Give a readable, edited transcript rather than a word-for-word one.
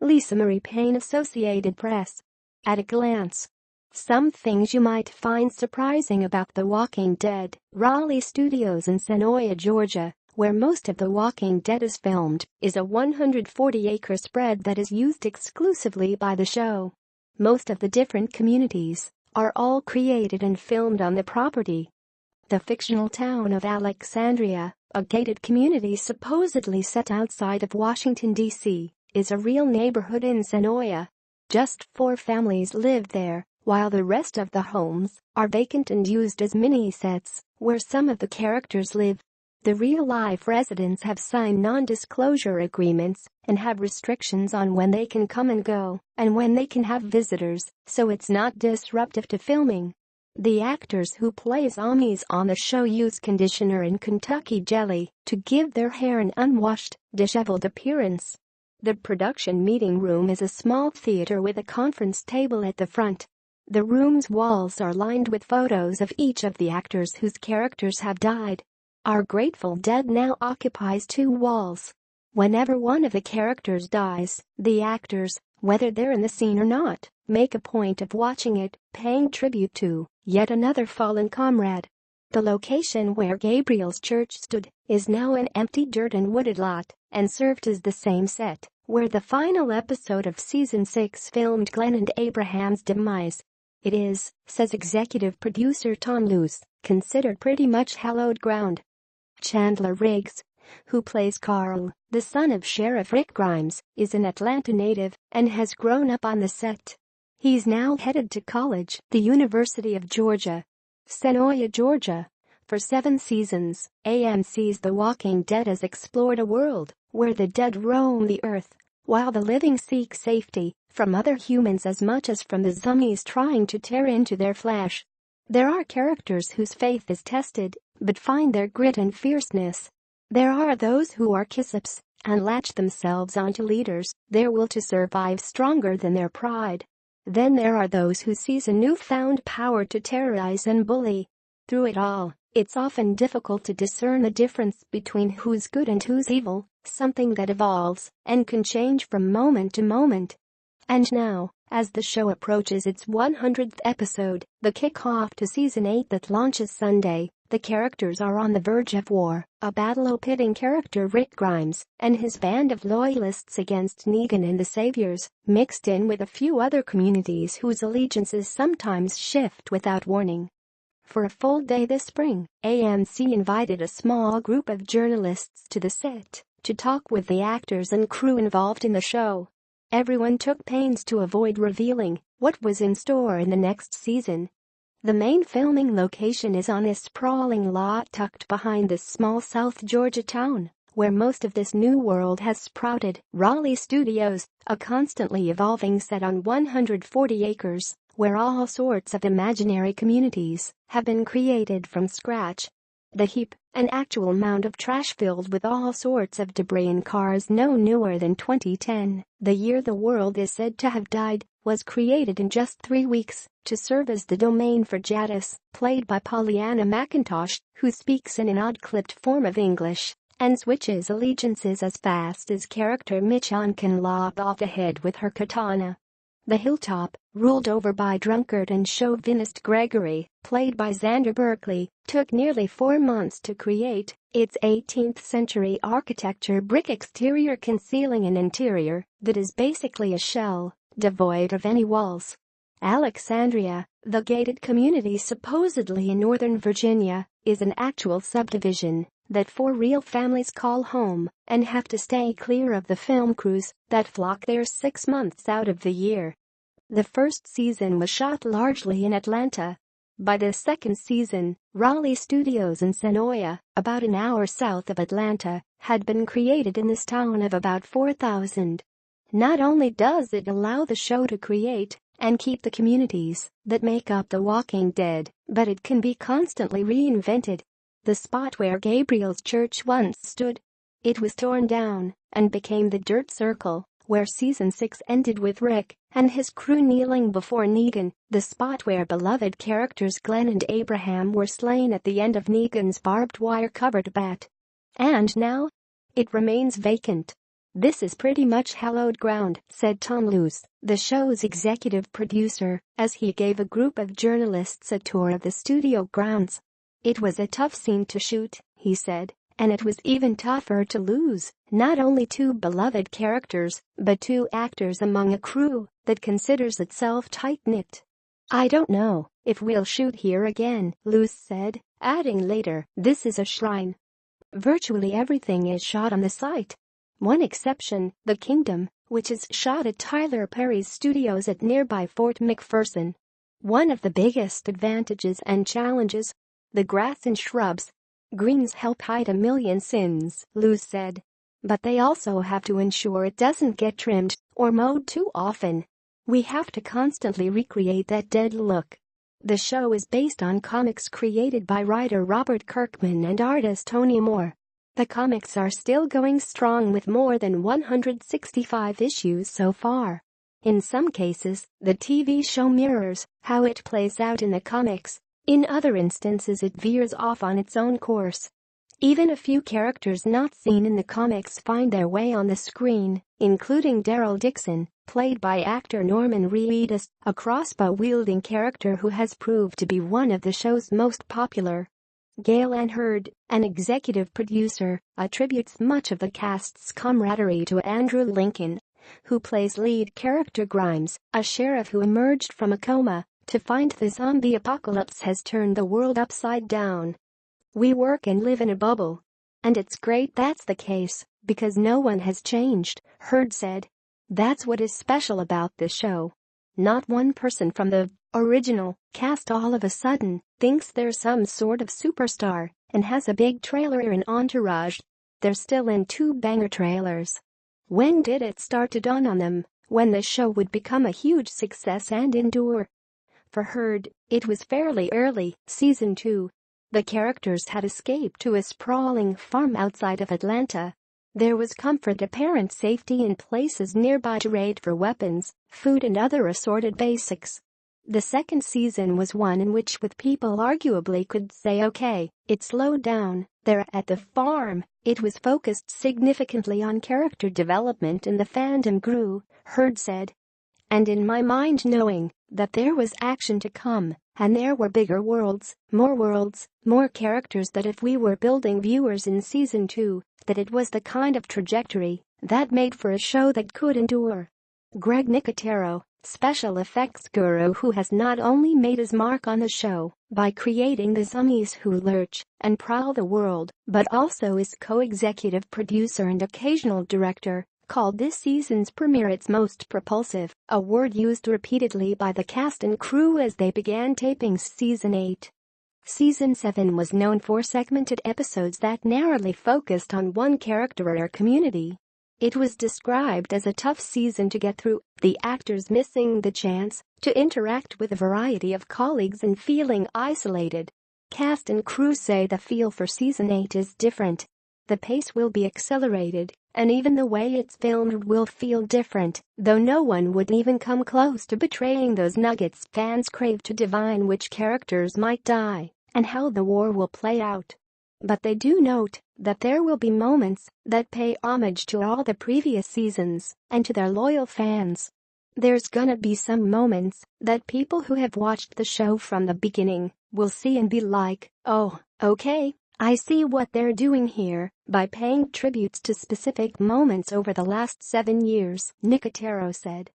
Lisa Marie Payne, Associated Press. At a glance. Some things you might find surprising about The Walking Dead. Raleigh Studios in Senoia, Georgia, where most of The Walking Dead is filmed, is a 140-acre spread that is used exclusively by the show. Most of the different communities are all created and filmed on the property. The fictional town of Alexandria, a gated community supposedly set outside of Washington, D.C., is a real neighborhood in Senoia. Just 4 families live there, while the rest of the homes are vacant and used as mini-sets where some of the characters live. The real-life residents have signed non-disclosure agreements and have restrictions on when they can come and go and when they can have visitors, so it's not disruptive to filming. The actors who play zombies on the show use conditioner and Kentucky jelly to give their hair an unwashed, disheveled appearance. The production meeting room is a small theater with a conference table at the front. The room's walls are lined with photos of each of the actors whose characters have died. Our Grateful Dead now occupies 2 walls. Whenever one of the characters dies, the actors, whether they're in the scene or not, make a point of watching it, paying tribute to yet another fallen comrade. The location where Gabriel's church stood is now an empty dirt and wooded lot and served as the same set where the final episode of Season 6 filmed Glenn and Abraham's demise. It is, says executive producer Tom Luce, considered pretty much hallowed ground. Chandler Riggs, who plays Carl, the son of Sheriff Rick Grimes, is an Atlanta native and has grown up on the set. He's now headed to college, the University of Georgia. Senoia, Georgia. For 7 seasons, AMC's The Walking Dead has explored a world where the dead roam the earth, while the living seek safety from other humans as much as from the zombies trying to tear into their flesh. There are characters whose faith is tested, but find their grit and fierceness. There are those who are kiss-ups and latch themselves onto leaders, their will to survive stronger than their pride. Then there are those who seize a newfound power to terrorize and bully. Through it all, it's often difficult to discern the difference between who's good and who's evil, something that evolves and can change from moment to moment. And now, as the show approaches its 100th episode, the kickoff to Season 8 that launches Sunday, the characters are on the verge of war, a battle pitting character Rick Grimes and his band of loyalists against Negan and the Saviors, mixed in with a few other communities whose allegiances sometimes shift without warning. For a full day this spring, AMC invited a small group of journalists to the set to talk with the actors and crew involved in the show. Everyone took pains to avoid revealing what was in store in the next season. The main filming location is on a sprawling lot tucked behind this small South Georgia town, where most of this new world has sprouted. Raleigh Studios, a constantly evolving set on 140 acres, where all sorts of imaginary communities have been created from scratch. The heap, an actual mound of trash filled with all sorts of debris and cars no newer than 2010, the year the world is said to have died, was created in just 3 weeks to serve as the domain for Jadis, played by Pollyanna McIntosh, who speaks in an odd-clipped form of English and switches allegiances as fast as character Michonne can lop off the head with her katana. The hilltop, ruled over by drunkard and chauvinist Gregory, played by Xander Berkeley, took nearly 4 months to create. Its 18th-century architecture brick exterior concealing an interior that is basically a shell, devoid of any walls. Alexandria, the gated community supposedly in Northern Virginia, is an actual subdivision that 4 real families call home and have to stay clear of the film crews that flock there 6 months out of the year. The first season was shot largely in Atlanta. By the second season, Raleigh Studios in Senoia, about an hour south of Atlanta, had been created in this town of about 4,000. Not only does it allow the show to create and keep the communities that make up The Walking Dead, but it can be constantly reinvented. The spot where Gabriel's church once stood, it was torn down and became the dirt circle where Season 6 ended with Rick and his crew kneeling before Negan, the spot where beloved characters Glenn and Abraham were slain at the end of Negan's barbed wire-covered bat. And now, it remains vacant. "This is pretty much hallowed ground," said Tom Luce, the show's executive producer, as he gave a group of journalists a tour of the studio grounds. "It was a tough scene to shoot," he said, "and it was even tougher to lose not only two beloved characters, but two actors among a crew that considers itself tight-knit." "I don't know if we'll shoot here again," Luce said, adding later, "This is a shrine. Virtually everything is shot on the site. One exception, The Kingdom, which is shot at Tyler Perry's studios at nearby Fort McPherson. One of the biggest advantages and challenges? The grass and shrubs. Greens help hide a million sins," Luce said. "But they also have to ensure it doesn't get trimmed or mowed too often. We have to constantly recreate that dead look." The show is based on comics created by writer Robert Kirkman and artist Tony Moore. The comics are still going strong with more than 165 issues so far. In some cases, the TV show mirrors how it plays out in the comics. In other instances, it veers off on its own course. Even a few characters not seen in the comics find their way on the screen, including Daryl Dixon, played by actor Norman Reedus, a crossbow-wielding character who has proved to be one of the show's most popular. Gail Ann Hurd, an executive producer, attributes much of the cast's camaraderie to Andrew Lincoln, who plays lead character Grimes, a sheriff who emerged from a coma to find the zombie apocalypse has turned the world upside down. "We work and live in a bubble. And it's great that's the case, because no one has changed," Hurd said. "That's what is special about this show. Not one person from the original cast all of a sudden thinks they're some sort of superstar and has a big trailer and entourage. They're still in two banger trailers." When did it start to dawn on them when the show would become a huge success and endure? For Hurd, it was fairly early, season 2. The characters had escaped to a sprawling farm outside of Atlanta. There was comfort, apparent safety in places nearby to raid for weapons, food and other assorted basics. The second season was one in which with people arguably could say okay, it slowed down there at the farm. It was focused significantly on character development and the fandom grew, Hurd said. And in my mind, knowing that there was action to come and there were bigger worlds, more characters, that if we were building viewers in season 2, that it was the kind of trajectory that made for a show that could endure. Greg Nicotero, special effects guru who has not only made his mark on the show by creating the zombies who lurch and prowl the world, but also is co-executive producer and occasional director, called this season's premiere its most propulsive, a word used repeatedly by the cast and crew as they began taping season 8. Season 7 was known for segmented episodes that narrowly focused on one character or community. It was described as a tough season to get through, the actors missing the chance to interact with a variety of colleagues and feeling isolated. Cast and crew say the feel for season 8 is different. The pace will be accelerated, and even the way it's filmed will feel different, though no one would even come close to betraying those nuggets fans crave to divine which characters might die and how the war will play out. But they do note that there will be moments that pay homage to all the previous seasons and to their loyal fans. There's gonna be some moments that people who have watched the show from the beginning will see and be like, oh, okay, I see what they're doing here by paying tributes to specific moments over the last 7 years, Nicotero said.